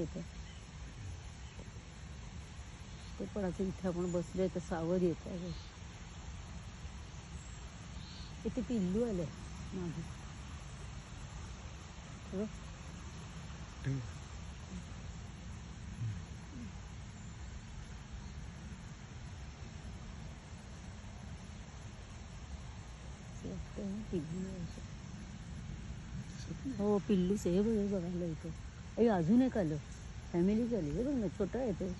येतं. ते पण असं इथे आपण बसलोय तर सावध येत आहे. इथे पिल्लू आलंय मागे. बघ. पिल्लू आहे. हो पिल्लूच आहे. हे बघायला इथं. अरे अजून एक आलं. फॅमिलीच आली. हे बघ ना छोटा आहे तो.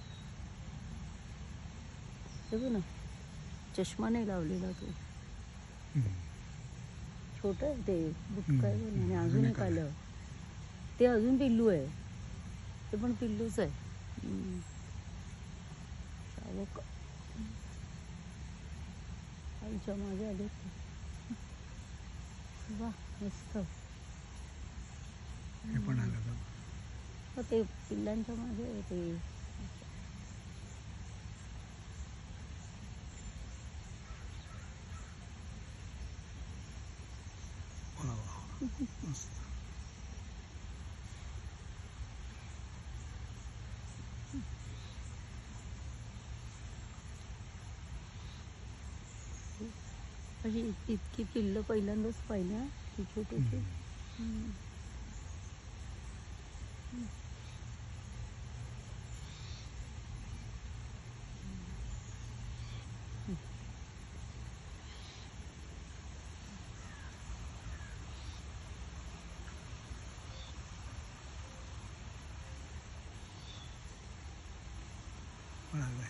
हे बघ ना चष्मा नाही लावलेला तो. छोटं आहे ते बुटकं आहे आणि अजून एक आलं. ते अजून पिल्लू आहे. ते पण पिल्लूच आहे. शावक आईच्या मागे आले. वा मस्त. हे पण आलं. ते पिल्लांच्या मागे ते अशी इतकी पिल्लं पहिल्यांदाच पाहिलं ती छोटीशी. पण आलं.